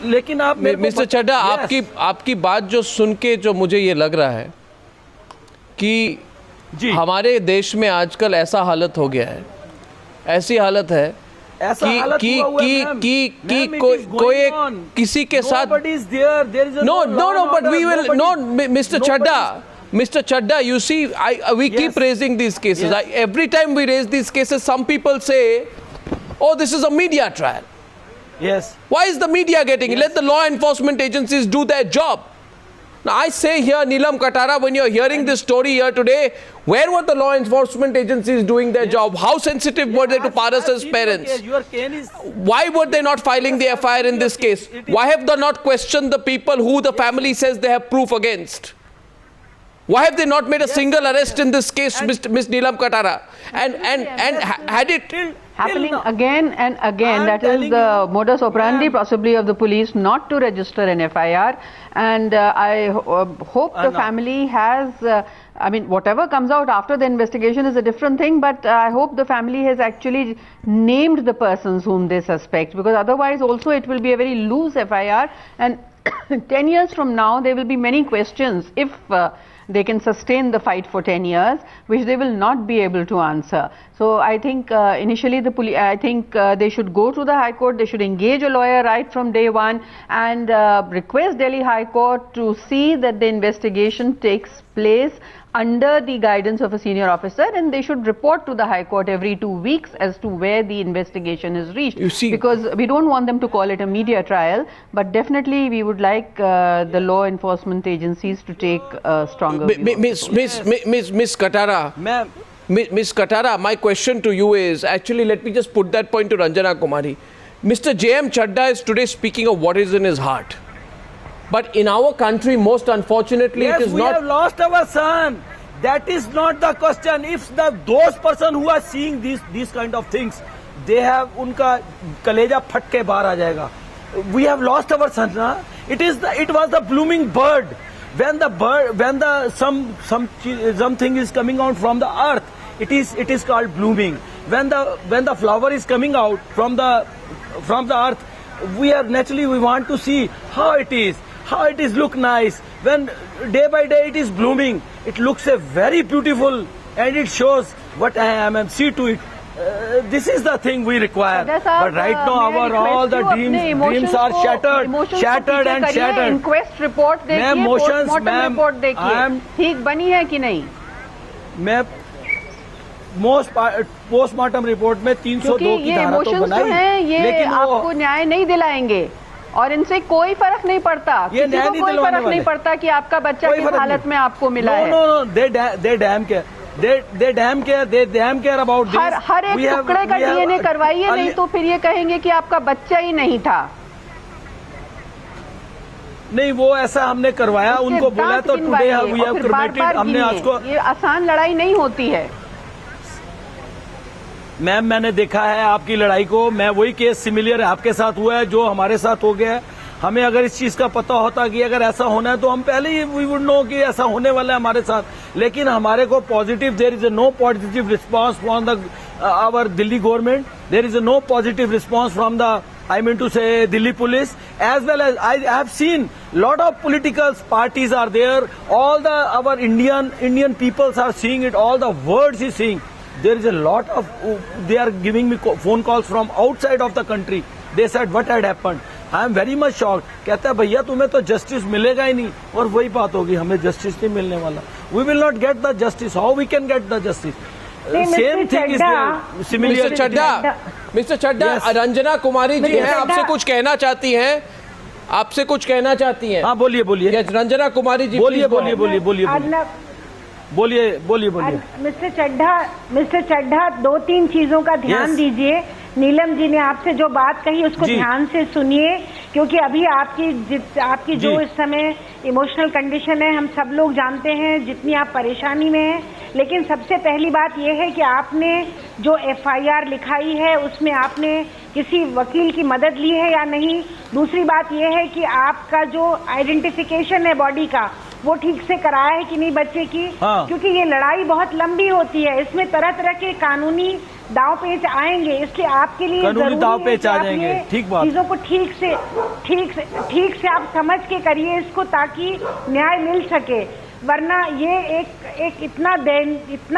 लेकिन आप मिस्टर चड्ढा, आपकी बात जो सुन के जो मुझे ये लग रहा है कि हमारे देश में आजकल ऐसा हालत हो गया है, ऐसी हालत है कि कोई किसी के साथ no, but we will no, Mr. Chadda, you see, we keep raising these cases. Every time we raise these cases, some people say, oh, this is a media trial. Yes. Why is the media getting it? Let the law enforcement agencies do their job. Now, I say here, Neelam Katara, when you're hearing this story here today, where were the law enforcement agencies doing their job? How sensitive were they to Paras's parents? Why were they not filing the FIR in this case? Why have they not questioned the people who the family says they have proof against? Why have they not made a single arrest in this case, Miss Neelam Katara? And had it happening again and again, that is the modus operandi possibly of the police, not to register an FIR. And I hope the family has, I mean, whatever comes out after the investigation is a different thing, but I hope the family has actually named the persons whom they suspect, because otherwise also it will be a very loose FIR, and 10 years from now there will be many questions if they can sustain the fight for 10 years, which they will not be able to answer. So I think initially the police, I think they should go to the High Court, they should engage a lawyer right from day one and request Delhi High Court to see that the investigation takes place under the guidance of a senior officer, and they should report to the High Court every 2 weeks as to where the investigation is reached. You see, because we don't want them to call it a media trial, but definitely we would like the law enforcement agencies to take a stronger view. Miss Katara, Miss Katara, my question to you is, actually let me just put that point to Ranjana Kumari. Mr. J.M. Chadda is today speaking of what is in his heart. But in our country, most unfortunately, it is not. Yes, we have lost our son. That is not the question. If those person who are seeing these kind of things, they have unka kaleja phat ke bahar aa jayega. We have lost our son. Na? It was the blooming bird. When something is coming out from the earth, it is called blooming. When the flower is coming out from the earth, we want to see how it is look nice. When day by day it is blooming, it looks very beautiful, and it shows what I am. See to it. This is the thing we require. But right now all the dreams are shattered and shattered. Inquest report देखिए, postmortem report देखिए, ठीक बनी है कि नहीं? मैं postmortem report में 302 की धारा तो बनाई, लेकिन आपको न्याय नहीं दिलाएंगे और इनसे कोई फर्क नहीं पड़ता, किसी को कोई फर्क नहीं पड़ता कि आपका बच्चा किस हालत में आपको मिला है। No, they damn care about this. हर एक टुकड़े का DNA करवाइए, नहीं तो फिर ये कहेंगे कि आपका बच्चा ही नहीं था। नहीं, वो ऐसा हमने करवाया, उनको बोला तो टुडे वी हैव कमिटेड, हमने आज को। ये आसान लड़ाई नहीं होती है मैम, मैंने देखा है आपकी लड़ाई को। मैं वही केस सिमिलर आपके साथ हुआ है जो हमारे साथ हो गया है। हमें अगर इस चीज का पता होता कि अगर ऐसा होना है तो हम पहले ही वी वुड नो कि ऐसा होने वाला है हमारे साथ, लेकिन हमारे को positive, there is no positive response from the our Delhi government, there is no positive response from the I mean to say Delhi police, as well as I have seen lot of political parties are there. All our Indian peoples are seeing it. All the words is seeing. There is a lot of, they are giving me phone calls from outside of the country. They said what had happened. I am very much shocked. कहता है भैया तुम्हें तो justice मिलेगा ही नहीं, और वही बात होगी, हमें justice नहीं मिलने वाला. We will not get the justice. How we can get the justice? Same thing is similar. Mr. Chadda, Ranjana Kumari जी हैं, आपसे कुछ कहना चाहती हैं, आपसे कुछ कहना चाहती हैं। हाँ, बोलिए। रंजना कुमारी जी, बोलिए। मिस्टर चड्ढा, 2-3 चीजों का ध्यान दीजिए। नीलम जी ने आपसे जो बात कही उसको ध्यान से सुनिए, क्योंकि अभी आपकी जो इस समय इमोशनल कंडीशन है, हम सब लोग जानते हैं जितनी आप परेशानी में हैं। लेकिन सबसे पहली बात यह है कि आपने जो FIR लिखाई है उसमें आपने किसी वकील की मदद ली है या नहीं। दूसरी बात यह है कि आपका जो आइडेंटिफिकेशन है बॉडी का, वो ठीक से कराया है कि नहीं बच्चे की, क्योंकि ये लड़ाई बहुत लंबी होती है। इसमें तरह तरह के कानूनी दाव पेच आएंगे, इसलिए आपके लिए कानूनी जरूरी दाव है पेच कि आ आप जाएंगे, ये ठीक बात। चीजों को ठीक से आप समझ के करिए इसको, ताकि न्याय मिल सके। वरना ये एक इतना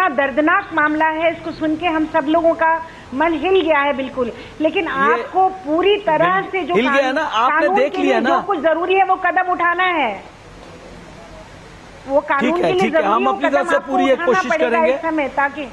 दर्दनाक मामला है, इसको सुन के हम सब लोगों का मन हिल गया है बिल्कुल। लेकिन आपको पूरी तरह से जो हिल गया ना, आपने कानून देख के लिया लिए ना। जो कुछ जरूरी है वो कदम उठाना है, वो कानून ठीक है, के लिए ठीक है, जरूरी हम वो अपनी कदम तरफ से आपको पूरी एक उठाना कोशिश पड़ेगा करेंगे। इस समय, ताकि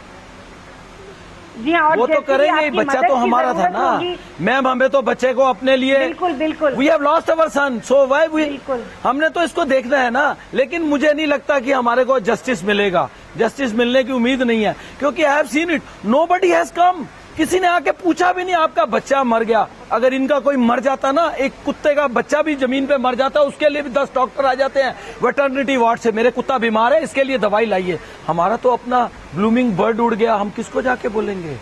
जी हाँ, और वो तो जैसे ही करेंगे ही, आपकी बच्चा मदद तो की हमारा था जरूरत ना होगी, मैम, हमें तो बच्चे को अपने लिए बिल्कुल बिल्कुल we have lost our son, so why we, बिल्कुल। हमने तो इसको देखना है ना। लेकिन मुझे नहीं लगता कि हमारे को जस्टिस मिलेगा, जस्टिस मिलने की उम्मीद नहीं है, क्योंकि I have seen it, nobody has come, किसी ने आके पूछा भी नहीं आपका बच्चा मर गया। अगर इनका कोई मर जाता ना, एक कुत्ते का बच्चा भी जमीन पे मर जाता, उसके लिए भी 10 डॉक्टर आ जाते हैं वेटरनिटी वार्ड से, मेरे कुत्ता बीमार है इसके लिए दवाई लाइए। हमारा तो अपना ब्लूमिंग बर्ड उड़ गया, हम किसको जाके बोलेंगे?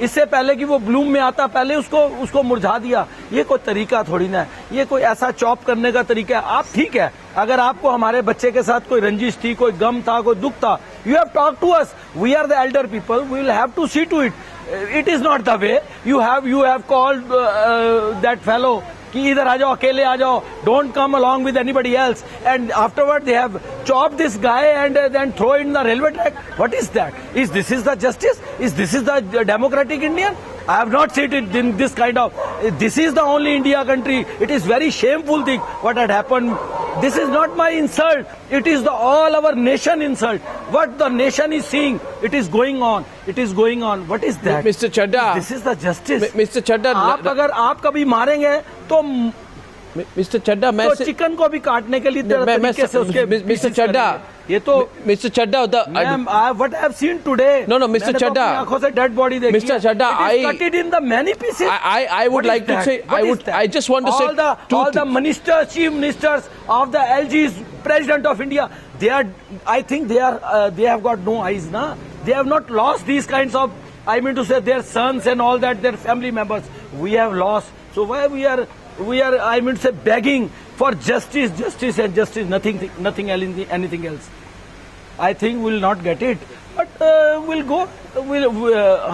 इससे पहले कि वो ब्लूम में आता, पहले उसको मुरझा दिया। ये कोई तरीका थोड़ी ना है, ये कोई ऐसा चॉप करने का तरीका है। आप ठीक है, अगर आपको हमारे बच्चे के साथ कोई रंजिश थी, कोई गम था, कोई दुख था, you have talk to us, we are the elder people, we will have to see to it. It is not the way you have called that fellow कि इधर आ जाओ, अकेले आ जाओ, don't come along with anybody else, and afterward they have chopped this guy and then throw in the railway track. What is that? This is the justice? This is the democratic Indian? I have not seen it in this kind of, this is the only India country. It is very shameful thing what had happened. This is not my insult, it is all our nation insult. What the nation is seeing, it is going on, what is that? Mr. Chadha, This is the justice. Mr. Chadha, आप अगर आप कभी मारेंगे तो Mr. Chadha, मैं तो chicken को भी काटने के लिए तरीके से उसके Mr. pieces Chadha, करेंगे। ये तो Mr. Chadha, what I have seen today, No, Mr. मैंने तो Chadha. अपनी आंखों से डेड बॉडी देखी Mr. है। Chadha, It is cut it in the many pieces. I would What is like to that? say, What is that? I just want to say all the ministers, chief ministers of the LG's president of India, I think they have got no eyes, na? They have not lost these kinds of, I mean to say, their sons and all that, their family members. We have lost. So why we are, I mean to say, begging for justice, nothing else, anything else. I think we'll not get it, but we'll go.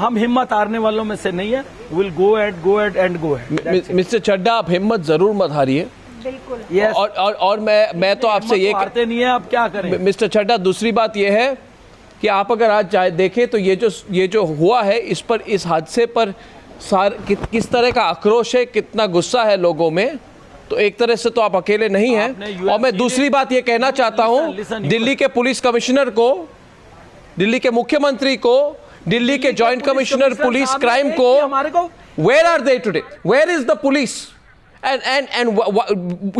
हम हिम्मत हारने वालों में से नहीं है. We'll go ahead. That's it. Mr. Chadha, आप हिम्मत जरूर मत हारिए। बिल्कुल। Yes. और मैं तो आपसे ये हारते नहीं है, अब क्या करें? मिस्टर चड्ढा, दूसरी बात यह है कि आप अगर आज देखें तो ये जो हुआ है, इस हादसे पर किस तरह का आक्रोश है, कितना गुस्सा है लोगों में, तो एक तरह से तो आप अकेले नहीं हैं। और मैं दूसरी बात ये कहना चाहता हूं दिल्ली के पुलिस कमिश्नर को, दिल्ली के मुख्यमंत्री को, दिल्ली के जॉइंट कमिश्नर पुलिस क्राइम को, where are they today? Where is the police? And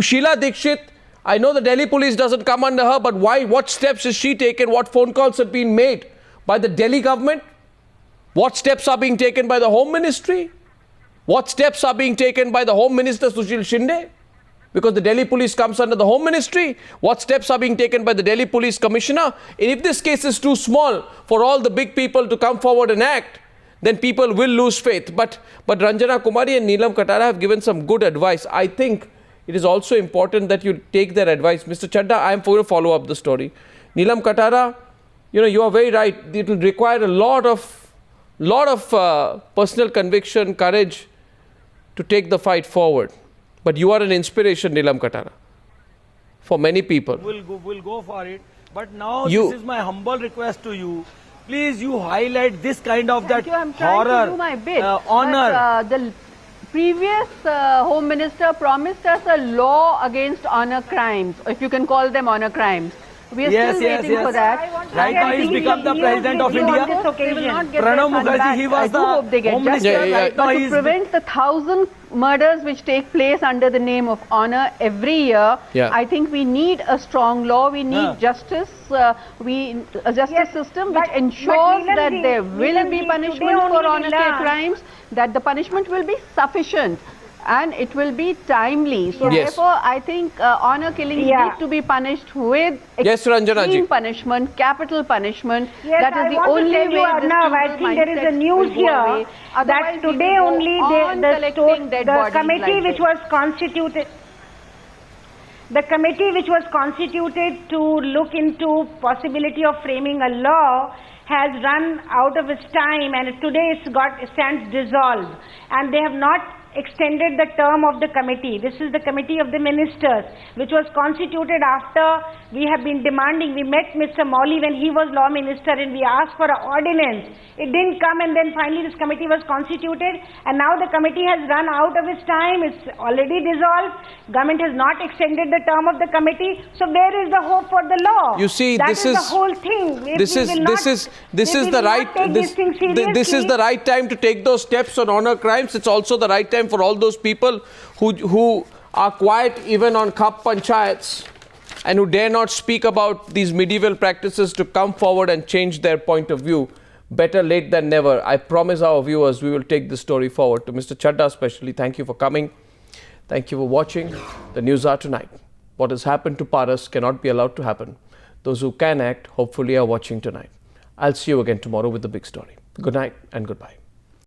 Sheila Dikshit, I know the Delhi police doesn't come under her, but why? What steps has she taken? What phone calls have been made by the Delhi government? What steps are being taken by the Home Ministry? What steps are being taken by the Home Minister Sushil Shinde? Because the Delhi police comes under the Home Ministry. What steps are being taken by the Delhi Police Commissioner? And if this case is too small for all the big people to come forward and act, then people will lose faith. But Ranjana Kumari and Neelam Katara have given some good advice. I think it is also important that you take their advice. Mr. Chadha, I am going to follow up the story. Neelam Katara, you are very right. It will require a lot of personal conviction, courage to take the fight forward. But you are an inspiration, Neelam Katara, for many people. We'll go for it. But now this is my humble request to you. Please, you highlight this kind of that I'm horror, trying to do my bit. honor. But, the previous Home Minister promised us a law against honor crimes, if you can call them honor crimes. We are still waiting for that. Right now he's become the President of India. They will not get Pranav their fund back. Mukherjee, he was I do the hope they get Home justice. Minister. Yeah. Right now But to he's prevent the 1,000 murders which take place under the name of honor every year, I think we need a strong law. We need justice. A justice system which ensures that there will be punishment for honor crimes, that the punishment will be sufficient and it will be timely. So therefore, I think honor killings need to be punished with extreme punishment, capital punishment. Yes, that is the only way this I think there is a news here that today only the committee which was constituted, the committee which was constituted to look into possibility of framing a law has run out of its time, and today it stands dissolved, and they have not extended the term of the committee. This is the committee of the ministers, which was constituted after we have been demanding. We met Mr. Mawli when he was law minister and we asked for an ordinance. It didn't come, and then finally this committee was constituted, and now the committee has run out of its time. It's already dissolved. Government has not extended the term of the committee. So where is the hope for the law? You see, this is the whole thing. This is the right time to take those steps on honor crimes. It's also the right time for all those people who are quiet even on Khap Panchayats and who dare not speak about these medieval practices to come forward and change their point of view. Better late than never. I promise our viewers we will take this story forward. To Mr. Chadha especially, thank you for coming. Thank you for watching the News Hour tonight. What has happened to Paras cannot be allowed to happen. Those who can act hopefully are watching tonight. I'll see you again tomorrow with the big story. Good night and goodbye.